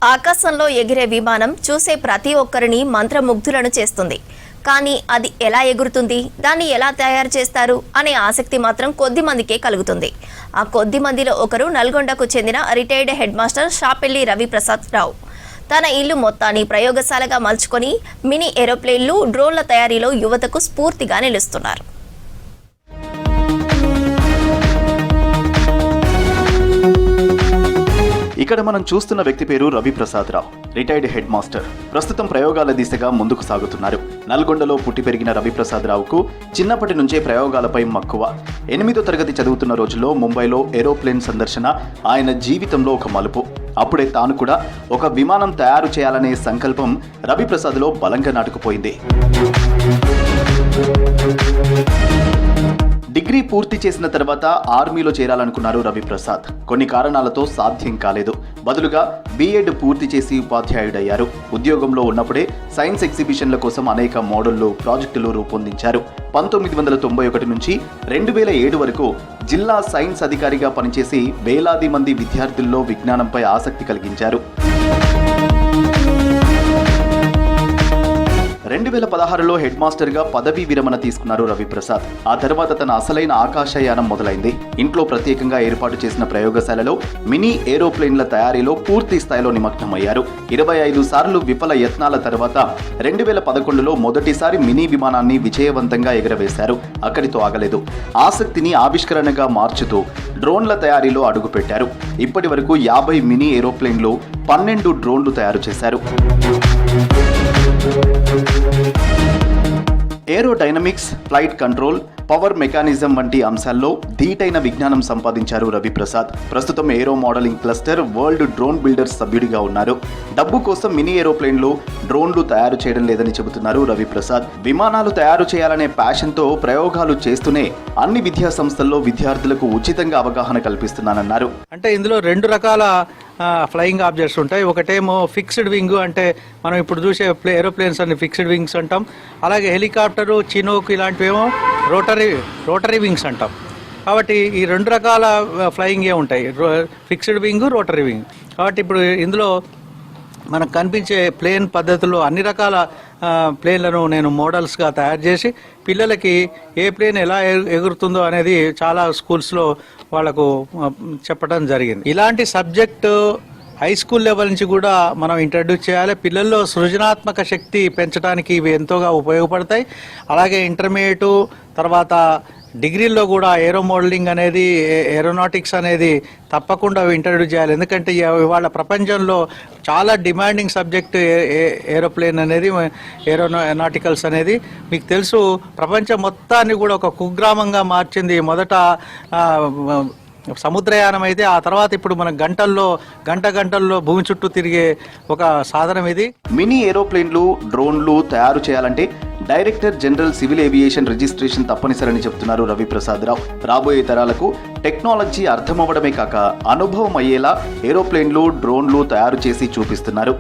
ఆకాశంలో ఎగిరే విమానం చూసే ప్రతి ఒక్కరిని మంత్రముగ్ధులను చేస్తుంది. కానీ అది ఎలా ఎగురుతుంది, దాన్ని ఎలా తయారు చేస్తారు అనే ఆసక్తి మాత్రం కొద్ది మందికే కలుగుతుంది. ఆ కొద్ది మందిలో ఒకరు నల్గొండకు చెందిన రిటైర్డ్ హెడ్ మాస్టర్ షాపెల్లి రవిప్రసాద్ రావు. తన ఇల్లు మొత్తాన్ని ప్రయోగశాలగా మలుచుకొని మినీ ఏరోప్లేన్లు, డ్రోన్ల తయారీలో యువతకు స్ఫూర్తిగా నిలుస్తున్నారు. ఇక్కడ మనం చూస్తున్న వ్యక్తి పేరు రవిప్రసాద్ రావు, రిటైర్డ్ హెడ్ మాస్టర్. ప్రస్తుతం ప్రయోగాల దిశగా ముందుకు సాగుతున్నారు. నల్గొండలో పుట్టి పెరిగిన రవిప్రసాద్ రావుకు చిన్నప్పటి నుంచే ప్రయోగాలపై మక్కువ. 8వ తరగతి చదువుతున్న రోజుల్లో ముంబైలో ఏరోప్లేన్ సందర్శన ఆయన జీవితంలో ఒక మలుపు. అప్పుడే తాను కూడా ఒక విమానం తయారు చేయాలనే సంకల్పం రవిప్రసాద్లో బలంగా నాటుకుపోయింది. డిగ్రీ పూర్తి చేసిన తర్వాత ఆర్మీలో చేరాలనుకున్నారు రవిప్రసాద్. కొన్ని కారణాలతో సాధ్యం కాలేదు. బదులుగా బీఎడ్ పూర్తి చేసి ఉపాధ్యాయుడయ్యారు. ఉద్యోగంలో ఉన్నప్పుడే సైన్స్ ఎగ్జిబిషన్ల కోసం అనేక మోడళ్లు, ప్రాజెక్టులు రూపొందించారు. 1991 నుంచి 2007 వరకు జిల్లా సైన్స్ అధికారిగా పనిచేసి వేలాది మంది విద్యార్థుల్లో విజ్ఞానంపై ఆసక్తి కలిగించారు. 2016లో హెడ్ మాస్టర్గా పదవీ విరమణ తీసుకున్నారు రవిప్రసాద్. ఆ తర్వాత తన అసలైన ఆకాశయానం మొదలైంది. ఇంట్లో ప్రత్యేకంగా ఏర్పాటు చేసిన ప్రయోగశాలలో మినీ ఏరోప్లేన్ల తయారీలో పూర్తి స్థాయిలో నిమగ్నమయ్యారు. 25 సార్లు విఫల యత్నాల తర్వాత 2011లో మొదటిసారి మినీ విమానాన్ని విజయవంతంగా ఎగరవేశారు. అక్కడితో ఆగలేదు. ఆసక్తిని ఆవిష్కరణగా మార్చుతూ డ్రోన్ల తయారీలో అడుగుపెట్టారు. ఇప్పటి వరకు 50 మినీ ఏరోప్లేన్లు, 12 డ్రోన్లు తయారు చేశారు. Aerodynamics, flight control, power mechanism వంటి అంశాల్లో ధీటైన విజ్ఞానం సంపాదించారు రవిప్రసాద్. ప్రస్తుతం aero modelling cluster world drone builders సభ్యుడిగా ఉన్నారు. డబ్బు కోసం మినీ ఏరోప్లేన్లు, డ్రోన్లు తయారు చేయడం లేదని చెబుతున్నారు రవిప్రసాద్. విమానాలు తయారు చేయాలనే ప్యాషన్తో ప్రయోగాలు చేస్తూనే అన్ని విద్యా సంస్థల్లో విద్యార్థులకు ఉచితంగా అవగాహన కల్పిస్తున్నానన్నారు. అంటే ఇందులో 2 రకాల ఫ్లయింగ్ ఆబ్జెక్ట్స్ ఉంటాయి. ఒకటేమో ఫిక్స్డ్ వింగ్, అంటే మనం ఇప్పుడు చూసే ఏరోప్లేన్స్ అన్ని ఫిక్స్డ్ వింగ్స్ అంటాం. అలాగే హెలికాప్టరు, చినోక్ ఇలాంటివేమో రోటరీ వింగ్స్ అంటాం. కాబట్టి ఈ 2 రకాల ఫ్లయింగే ఉంటాయి, ఫిక్స్డ్ వింగ్, రోటరీ వింగ్. కాబట్టి ఇప్పుడు ఇందులో మనకు కనిపించే ప్లేన్ పద్ధతుల్లో అన్ని రకాల ప్లేన్లను నేను మోడల్స్గా తయారు చేసి పిల్లలకి ఏ ప్లేన్ ఎలా ఎగురుతుందో అనేది చాలా స్కూల్స్లో వాళ్ళకు చెప్పడం జరిగింది. ఇలాంటి సబ్జెక్టు హై స్కూల్ లెవెల్ నుంచి కూడా మనం ఇంట్రడ్యూస్ చేయాలి. పిల్లల్లో సృజనాత్మక శక్తి పెంచడానికి ఇవి ఎంతోగా ఉపయోగపడతాయి. అలాగే ఇంటర్మీడియట్ తర్వాత డిగ్రీల్లో కూడా ఏరో మోడలింగ్ అనేది, ఏరోనాటిక్స్ అనేది తప్పకుండా ఇంట్రడ్యూస్ చేయాలి. ఎందుకంటే ఇవాళ ప్రపంచంలో చాలా డిమాండింగ్ సబ్జెక్ట్ ఏరోప్లేన్ అనేది, ఏరోనాటికల్స్ అనేది. మీకు తెలుసు, ప్రపంచం మొత్తాన్ని కూడా ఒక కుగ్రామంగా మార్చింది. మొదట సముద్రయానం అయితే, ఆ తర్వాత ఇప్పుడు మన గంటల్లో భూమి చుట్టూ తిరిగే ఒక సాధనం ఇది. మినీ ఏరోప్లేన్లు, డ్రోన్లు తయారు చేయాలంటే director general civil aviation registration తప్పనిసరని చెబుతున్నారు రవిప్రసాద్ రావు. రాబోయే తరాలకు టెక్నాలజీ అర్థమవ్వడమే కాక అనుభవం అయ్యేలా ఏరోప్లేన్లు, డ్రోన్లు తయారు చేసి చూపిస్తున్నారు.